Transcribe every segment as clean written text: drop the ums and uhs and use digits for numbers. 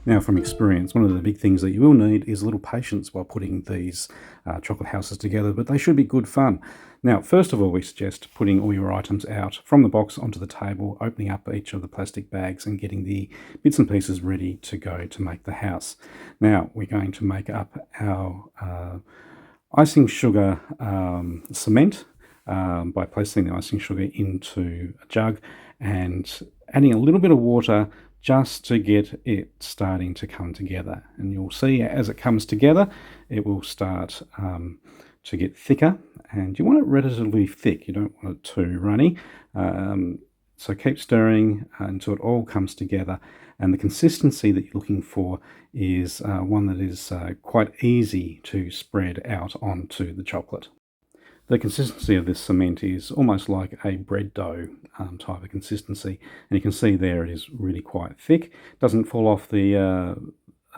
Now, from experience, one of the big things that you will need is a little patience while putting these chocolate houses together, but they should be good fun. Now, first of all, we suggest putting all your items out from the box onto the table, opening up each of the plastic bags and getting the bits and pieces ready to go to make the house. Now, we're going to make up our icing sugar cement by placing the icing sugar into a jug and adding a little bit of water just to get it starting to come together. And you'll see as it comes together, it will start to get thicker, and you want it relatively thick. You don't want it too runny. So keep stirring until it all comes together. And the consistency that you're looking for is one that is quite easy to spread out onto the chocolate. The consistency of this cement is almost like a bread dough type of consistency, and you can see there it is really quite thick. It doesn't fall off the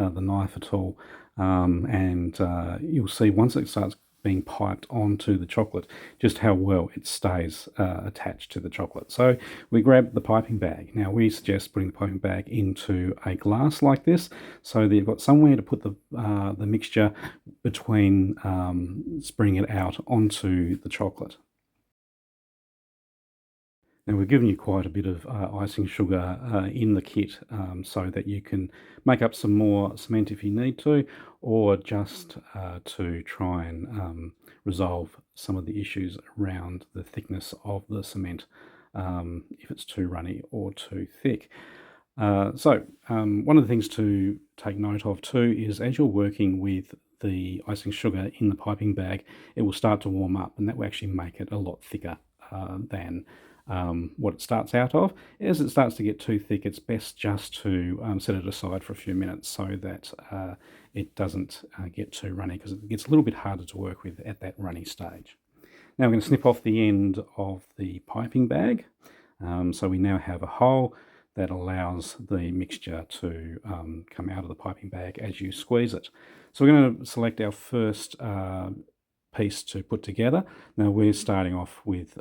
knife at all, and you'll see once it starts being piped onto the chocolate just how well it stays attached to the chocolate. So we grab the piping bag. Now we suggest putting the piping bag into a glass like this so that you've got somewhere to put the mixture between spreading it out onto the chocolate. Now we've given you quite a bit of icing sugar in the kit so that you can make up some more cement if you need to, or just to try and resolve some of the issues around the thickness of the cement if it's too runny or too thick. One of the things to take note of too is as you're working with the icing sugar in the piping bag, it will start to warm up, and that will actually make it a lot thicker than what it starts out of. As it starts to get too thick, it's best just to set it aside for a few minutes so that it doesn't get too runny, because it gets a little bit harder to work with at that runny stage. Now we're going to snip off the end of the piping bag. So we now have a hole that allows the mixture to come out of the piping bag as you squeeze it. So we're going to select our first piece to put together. Now we're starting off with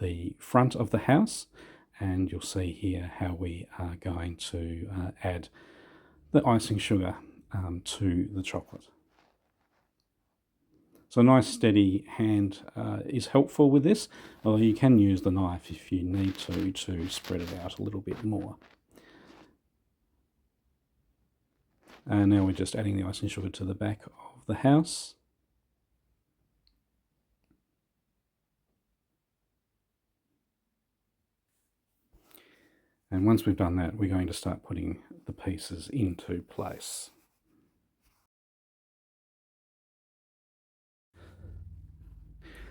the front of the house, and you'll see here how we are going to add the icing sugar to the chocolate. So a nice steady hand is helpful with this, although you can use the knife if you need to spread it out a little bit more. And now we're just adding the icing sugar to the back of the house. And once we've done that, we're going to start putting the pieces into place.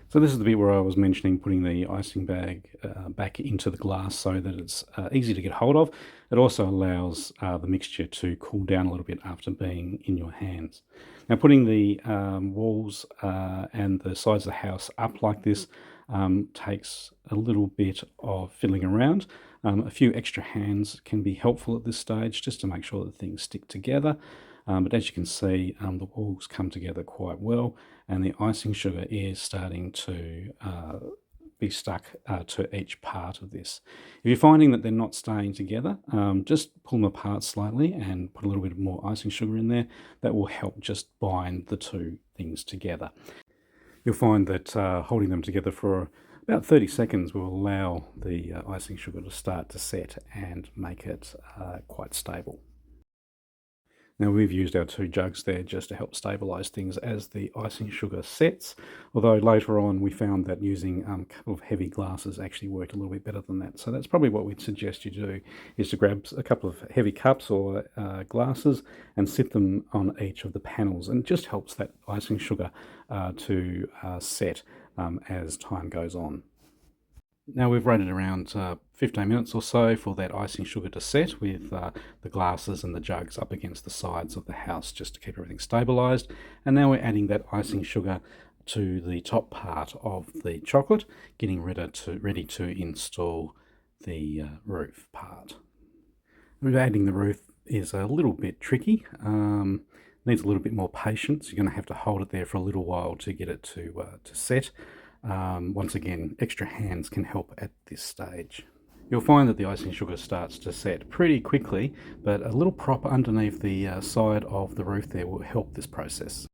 So this is the bit where I was mentioning putting the icing bag back into the glass so that it's easy to get hold of. It also allows the mixture to cool down a little bit after being in your hands. Now putting the walls and the sides of the house up like this takes a little bit of fiddling around. A few extra hands can be helpful at this stage just to make sure that things stick together. But as you can see, the walls come together quite well, and the icing sugar is starting to be stuck to each part of this. If you're finding that they're not staying together, just pull them apart slightly and put a little bit more icing sugar in there. That will help just bind the two things together. You'll find that holding them together for about 30 seconds will allow the icing sugar to start to set and make it quite stable. Now we've used our 2 jugs there just to help stabilise things as the icing sugar sets, although later on we found that using a couple of heavy glasses actually worked a little bit better than that. So that's probably what we'd suggest you do, is to grab a couple of heavy cups or glasses and sit them on each of the panels, and it just helps that icing sugar to set as time goes on. Now we've waited around 15 minutes or so for that icing sugar to set with the glasses and the jugs up against the sides of the house just to keep everything stabilised. And now we're adding that icing sugar to the top part of the chocolate, getting ready to install the roof part. Adding the roof is a little bit tricky. Needs a little bit more patience. You're going to have to hold it there for a little while to get it to set. Once again, extra hands can help at this stage. You'll find that the icing sugar starts to set pretty quickly, but a little prop underneath the side of the roof there will help this process.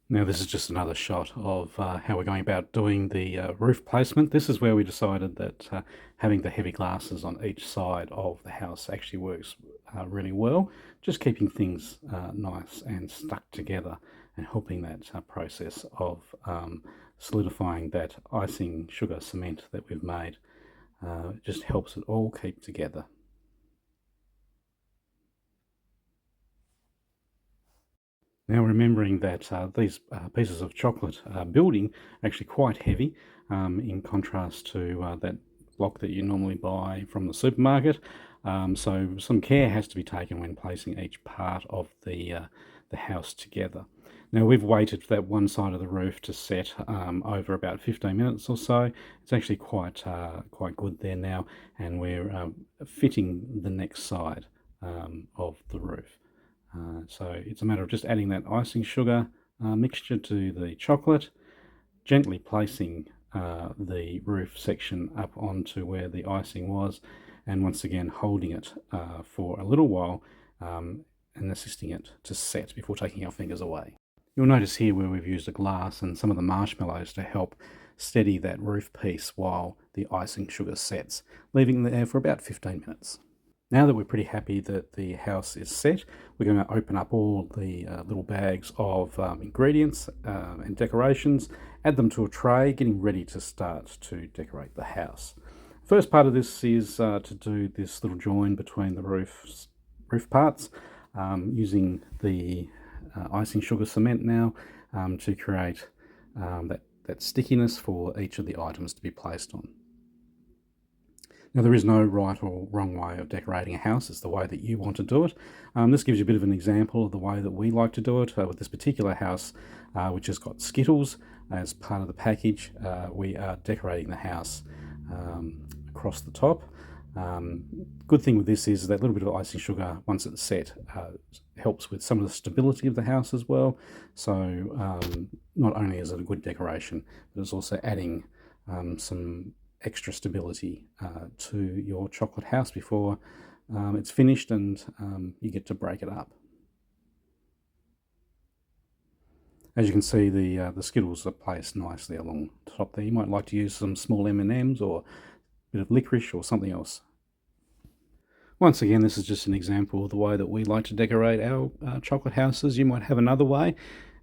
Now this is just another shot of how we're going about doing the roof placement. This is where we decided that having the heavy glasses on each side of the house actually works really well, just keeping things nice and stuck together and helping that process of solidifying that icing sugar cement that we've made. It just helps it all keep together. Now, remembering that these pieces of chocolate building are actually quite heavy, in contrast to that block that you normally buy from the supermarket. So some care has to be taken when placing each part of the house together. Now we've waited for that one side of the roof to set over about 15 minutes or so. It's actually quite good there now, and we're fitting the next side of the roof. So it's a matter of just adding that icing sugar mixture to the chocolate, gently placing the roof section up onto where the icing was, and once again holding it for a little while and assisting it to set before taking our fingers away. You'll notice here where we've used a glass and some of the marshmallows to help steady that roof piece while the icing sugar sets, leaving it there for about 15 minutes. Now that we're pretty happy that the house is set, we're going to open up all the little bags of ingredients and decorations, add them to a tray, getting ready to start to decorate the house. First part of this is to do this little join between the roof parts, using the icing sugar cement now to create that stickiness for each of the items to be placed on. Now, there is no right or wrong way of decorating a house. It's the way that you want to do it. This gives you a bit of an example of the way that we like to do it. With this particular house, which has got Skittles as part of the package, we are decorating the house across the top. Good thing with this is that little bit of icing sugar, once it's set, helps with some of the stability of the house as well. So not only is it a good decoration, but it's also adding some extra stability to your chocolate house before it's finished and you get to break it up. As you can see, the Skittles are placed nicely along the top there. You might like to use some small M&Ms or a bit of licorice or something else. Once again, this is just an example of the way that we like to decorate our chocolate houses. You might have another way,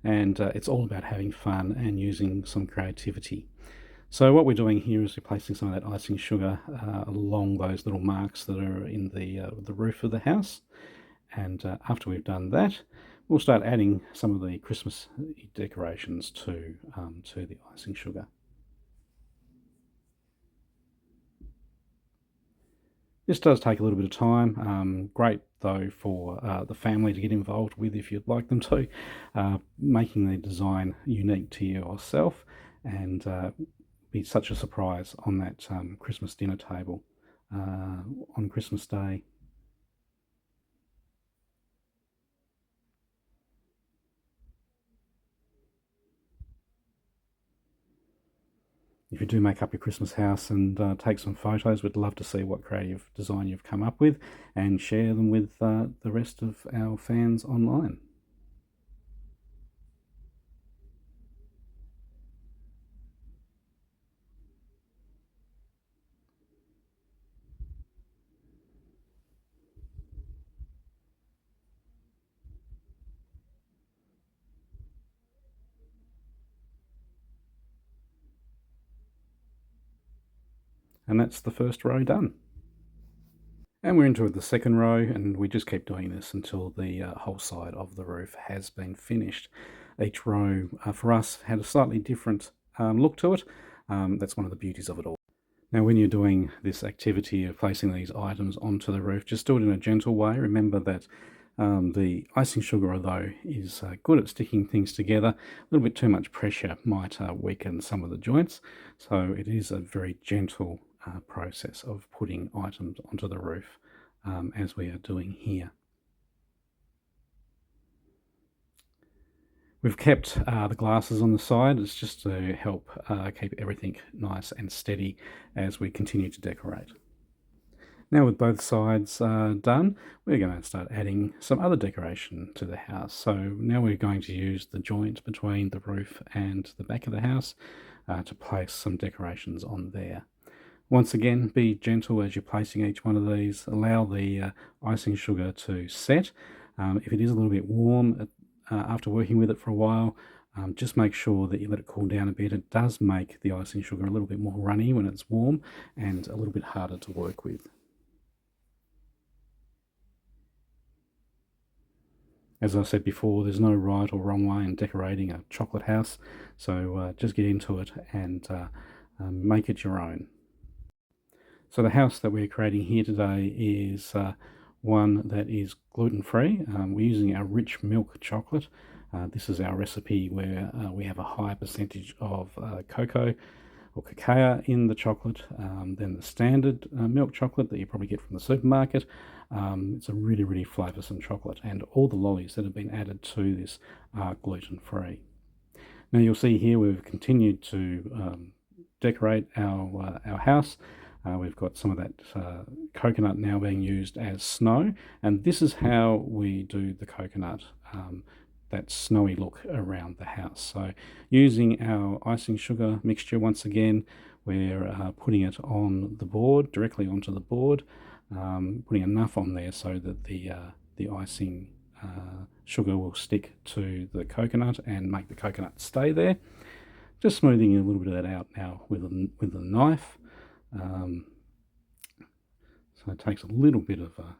and it's all about having fun and using some creativity. So what we're doing here is we're placing some of that icing sugar along those little marks that are in the roof of the house. And after we've done that, we'll start adding some of the Christmas decorations to the icing sugar. This does take a little bit of time. Great though for the family to get involved with if you'd like them to, making the design unique to yourself and be such a surprise on that Christmas dinner table on Christmas Day. If you do make up your Christmas house and take some photos, we'd love to see what creative design you've come up with and share them with the rest of our fans online. And that's the first row done. And we're into the second row, and we just keep doing this until the whole side of the roof has been finished. Each row for us had a slightly different look to it. That's one of the beauties of it all. Now, when you're doing this activity of placing these items onto the roof, just do it in a gentle way. Remember that the icing sugar, although is good at sticking things together, a little bit too much pressure might weaken some of the joints. So it is a very gentle process of putting items onto the roof as we are doing here. We've kept the glasses on the side. It's just to help keep everything nice and steady as we continue to decorate. Now with both sides done, we're going to start adding some other decoration to the house. So now we're going to use the joint between the roof and the back of the house to place some decorations on there. Once again, be gentle as you're placing each one of these. Allow the icing sugar to set. If it is a little bit warm after working with it for a while, just make sure that you let it cool down a bit. It does make the icing sugar a little bit more runny when it's warm and a little bit harder to work with. As I said before, there's no right or wrong way in decorating a chocolate house, so just get into it and make it your own. So the house that we're creating here today is one that is gluten-free. We're using our rich milk chocolate. This is our recipe where we have a high percentage of cocoa or cacao in the chocolate than the standard milk chocolate that you probably get from the supermarket. It's a really, really flavoursome chocolate, and all the lollies that have been added to this are gluten-free. Now you'll see here we've continued to decorate our house. We've got some of that coconut now being used as snow, and this is how we do the coconut, that snowy look around the house. So using our icing sugar mixture once again, we're putting it on the board, directly onto the board, putting enough on there so that the icing sugar will stick to the coconut and make the coconut stay there. Just smoothing a little bit of that out now with a knife. So it takes a little bit of a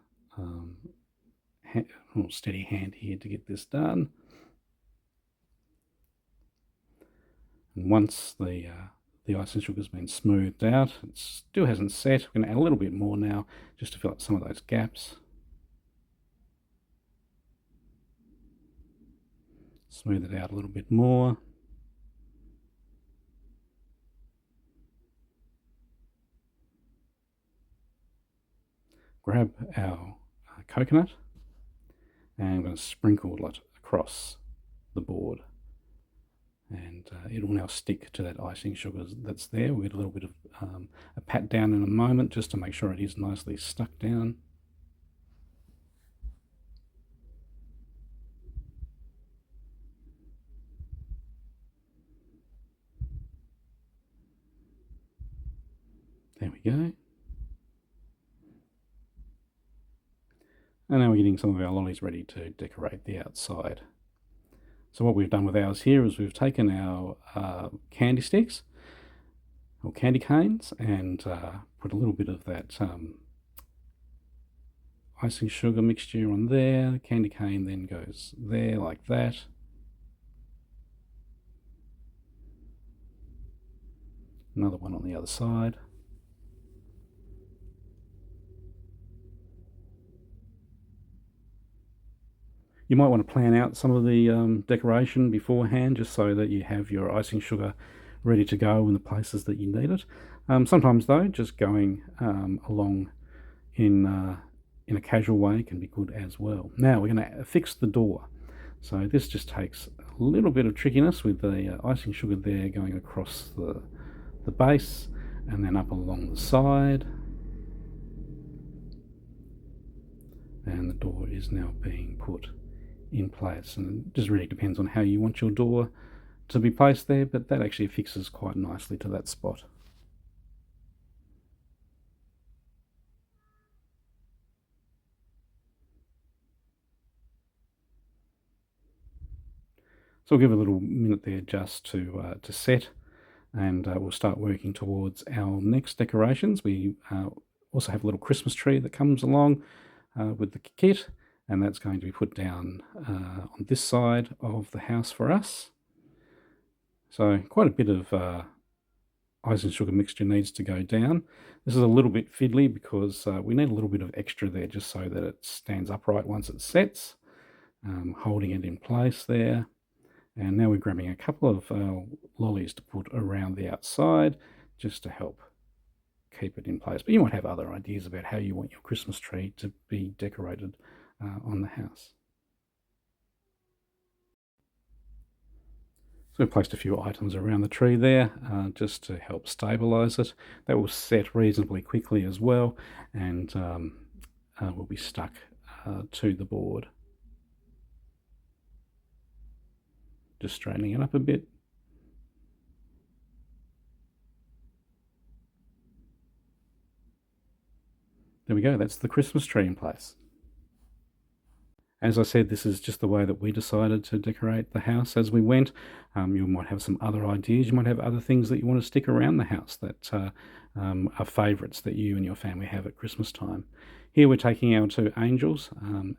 steady hand here to get this done. And once the icing sugar has been smoothed out, it still hasn't set. We're going to add a little bit more now just to fill up some of those gaps. Smooth it out a little bit more. Grab our coconut and I'm going to sprinkle it across the board, and it will now stick to that icing sugar that's there. We'll get a little bit of a pat down in a moment just to make sure it is nicely stuck down. There we go. And now we're getting some of our lollies ready to decorate the outside. So what we've done with ours here is we've taken our candy sticks or candy canes and put a little bit of that icing sugar mixture on there. The candy cane then goes there like that. Another one on the other side. You might want to plan out some of the decoration beforehand just so that you have your icing sugar ready to go in the places that you need it. Sometimes though, just going along in a casual way can be good as well. Now we're going to fix the door. So this just takes a little bit of trickiness with the icing sugar there going across the base and then up along the side. And the door is now being put in place, and it just really depends on how you want your door to be placed there, but that actually fixes quite nicely to that spot. So we'll give it a little minute there just to set, and we'll start working towards our next decorations. We also have a little Christmas tree that comes along with the kit, and that's going to be put down on this side of the house for us. So quite a bit of icing sugar mixture needs to go down. This is a little bit fiddly because we need a little bit of extra there just so that it stands upright once it sets, holding it in place there. And now we're grabbing a couple of lollies to put around the outside just to help keep it in place. But you might have other ideas about how you want your Christmas tree to be decorated on the house. So we've placed a few items around the tree there just to help stabilise it. That will set reasonably quickly as well, and will be stuck to the board. Just straightening it up a bit. There we go, that's the Christmas tree in place. As I said, this is just the way that we decided to decorate the house as we went. You might have some other ideas. You might have other things that you want to stick around the house that are favourites that you and your family have at Christmas time. Here we're taking our two angels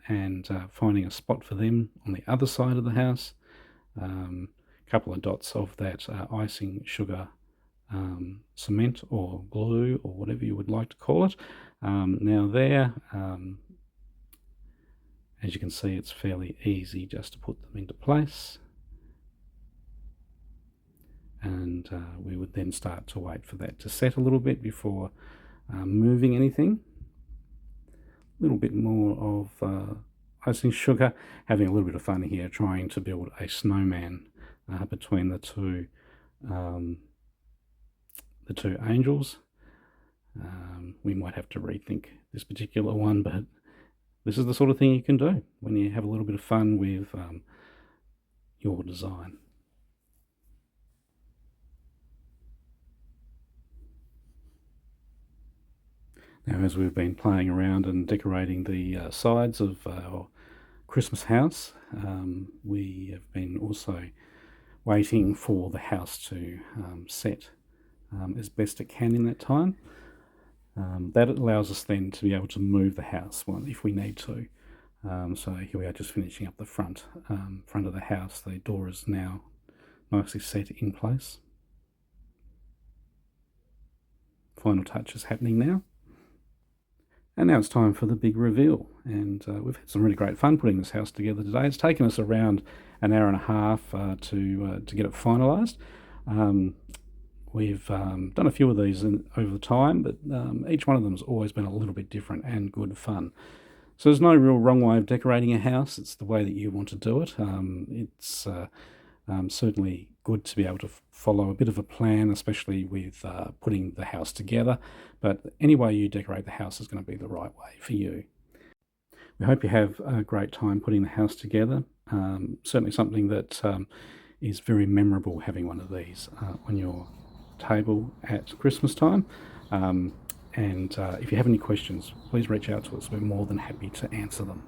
and finding a spot for them on the other side of the house. A couple of dots of that icing sugar cement or glue or whatever you would like to call it. Now there, as you can see, it's fairly easy just to put them into place. And we would then start to wait for that to set a little bit before moving anything. A little bit more of icing sugar, having a little bit of fun here, trying to build a snowman between the two angels. We might have to rethink this particular one, but this is the sort of thing you can do when you have a little bit of fun with your design. Now, as we've been playing around and decorating the sides of our Christmas house, we have been also waiting for the house to set as best it can in that time. That allows us then to be able to move the house if we need to. So here we are just finishing up the front of the house. The door is now nicely set in place. Final touch is happening now. And now it's time for the big reveal. And we've had some really great fun putting this house together today. It's taken us around an hour and a half to get it finalised. We've done a few of these over the time, but each one of them has always been a little bit different and good fun. So there's no real wrong way of decorating a house. It's the way that you want to do it. It's certainly good to be able to follow a bit of a plan, especially with putting the house together. But any way you decorate the house is going to be the right way for you. We hope you have a great time putting the house together. Certainly something that is very memorable, having one of these on your table at Christmas time. And if you have any questions, please reach out to us. We're more than happy to answer them.